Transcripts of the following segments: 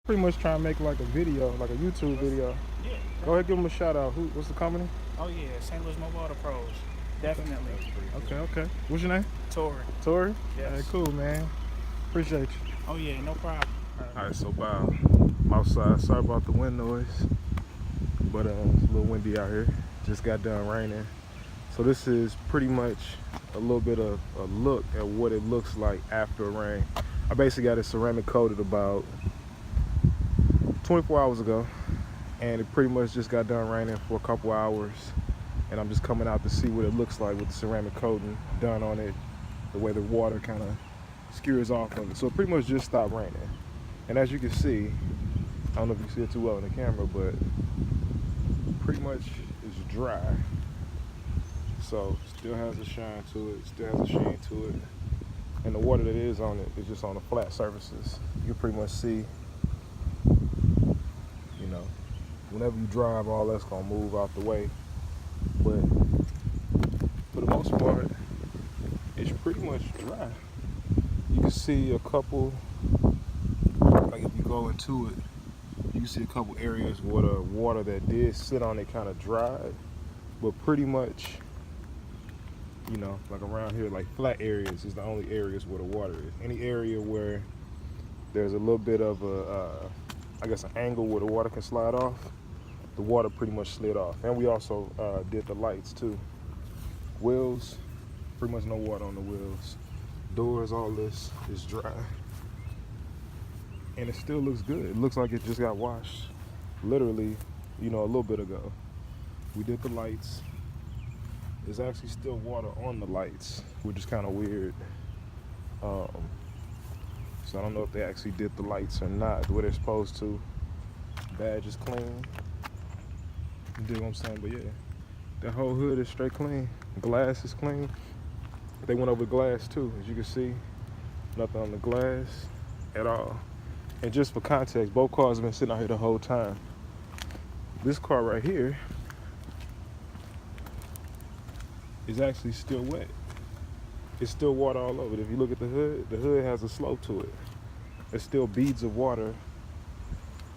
Pretty much trying to make like a video, like a YouTube video. Yeah, Go ahead, definitely. give them a shout out. What's the company? Oh yeah, St. Louis Mobile Auto Pros. Okay. Definitely. Okay. What's your name? Tori. Tori. All right, Yes. cool, man. Appreciate you. Oh yeah, no problem. All right, so Bob, I'm outside. Sorry about the wind noise, but it's a little windy out here. Just got done raining, so this is pretty much a little bit of a look at what it looks like after a rain. I basically got it ceramic coated about 24 hours ago, and it pretty much just got done raining for a couple hours, and I'm just coming out to see what it looks like with the ceramic coating done on it, the way the water kind of skewers off of it. So it pretty much just stopped raining, and as you can see, I don't know if you see it too well in the camera, but pretty much it's dry. So still has a shine to it, still has a sheen to it, and the water that is on it is just on the flat surfaces. You can pretty much see, you know, whenever you drive, all that's gonna move out the way. But for the most part, it's pretty much dry. You can see a couple, like if you go into it, you can see a couple areas where the water that did sit on it kind of dried, but pretty much, you know, like around here, like flat areas is the only areas where the water is. Any area where there's a little bit of a, I guess, an angle where the water can slide off, the water pretty much slid off. And we also did the lights too. Wheels, pretty much no water on the wheels. Doors, all this is dry. And it still looks good. It looks like it just got washed literally, you know, a little bit ago. We did the lights. There's actually still water on the lights, which is kind of weird. So I don't know if they actually did the lights or not the way they're supposed to. Badge is clean. You dig what I'm saying? But yeah, the whole hood is straight clean. Glass is clean. They went over glass too, as you can see. Nothing on the glass at all. And just for context, both cars have been sitting out here the whole time. This car right here is actually still wet. It's still water all over it. If you look at the hood has a slope to it. There's still beads of water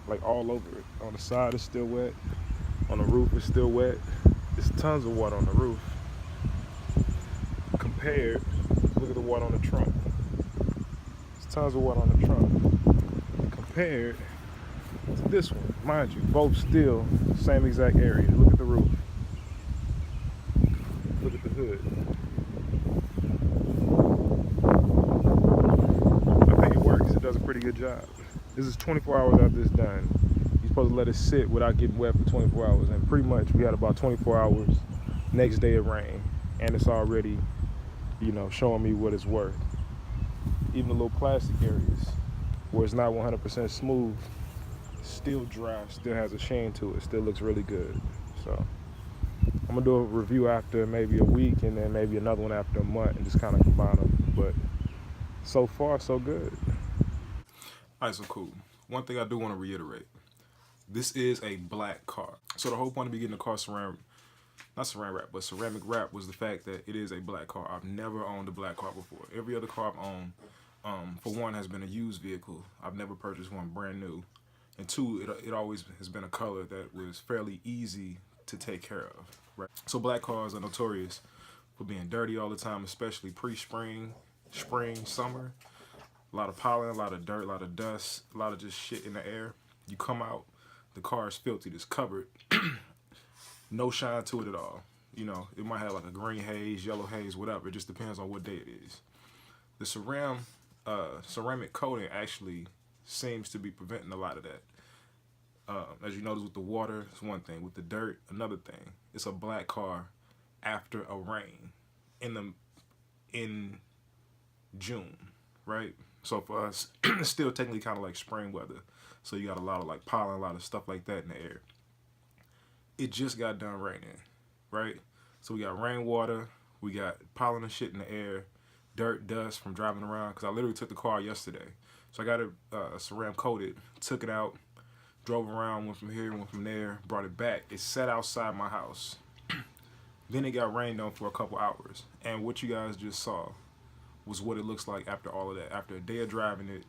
like all over it. On the side it's still wet. On the roof it's still wet. There's tons of water on the roof. Compared, look at the water on the trunk. There's tons of water on the trunk. Compared to this one, mind you, both still same exact area. Look at the roof. Look at the hood. I think it works. It does a pretty good job. This is 24 hours after it's done. You're supposed to let it sit without getting wet for 24 hours. And pretty much we had about 24 hours. Next day it rained. And it's already, you know, showing me what it's worth. Even the little plastic areas where it's not 100% smooth, still dry, still has a sheen to it, still looks really good. So I'm gonna do a review after maybe a week and then maybe another one after a month and just kind of combine them. But so far, so good. All right, so cool. One thing I do want to reiterate. This is a black car. So the whole point of me getting the car not ceramic wrap, but ceramic wrap was the fact that it is a black car. I've never owned a black car before. Every other car I've owned, for one, has been a used vehicle. I've never purchased one brand new. And two, it always has been a color that was fairly easy to take care of. Right. So black cars are notorious for being dirty all the time, especially pre-spring, spring, summer. A lot of pollen, a lot of dirt, a lot of dust, a lot of just shit in the air. You come out, the car is filthy, it's covered. No shine to it at all. You know, it might have like a green haze, yellow haze, whatever. It just depends on what day it is. The ceramic coating actually seems to be preventing a lot of that. As you notice with the water, it's one thing. With the dirt, another thing. It's a black car after a rain in June, right? So for us, it's still technically kind of like spring weather. So you got a lot of like pollen, a lot of stuff like that in the air. It just got done raining, right? So we got rainwater, we got pollen and shit in the air, dirt, dust from driving around. Because I literally took the car yesterday. So I got it ceramic coated, took it out, drove around, went from here, went from there, brought it back. It sat outside my house. Then it got rained on for a couple hours. And what you guys just saw was what it looks like after all of that. After a day of driving it,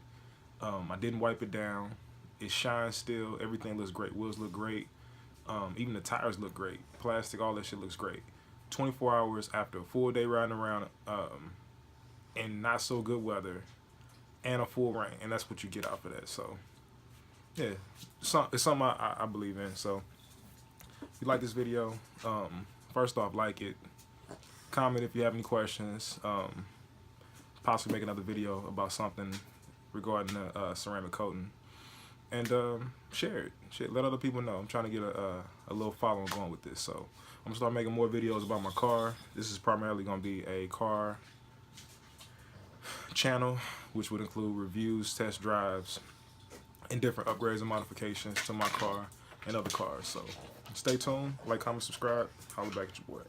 I didn't wipe it down. It shines still. Everything looks great. Wheels look great. Even the tires look great. Plastic, all that shit looks great. 24 hours after a full day riding around in not so good weather and a full rain, and that's what you get out of that. So yeah, it's something I believe in. So if you like this video, first off, like it, comment if you have any questions, possibly make another video about something regarding the ceramic coating, and share it. Let other people know. I'm trying to get a little following going with this. So I'm gonna start making more videos about my car. This is primarily gonna be a car channel, which would include reviews, test drives, and different upgrades and modifications to my car and other cars. So stay tuned, like, comment, subscribe. Holla back at your boy.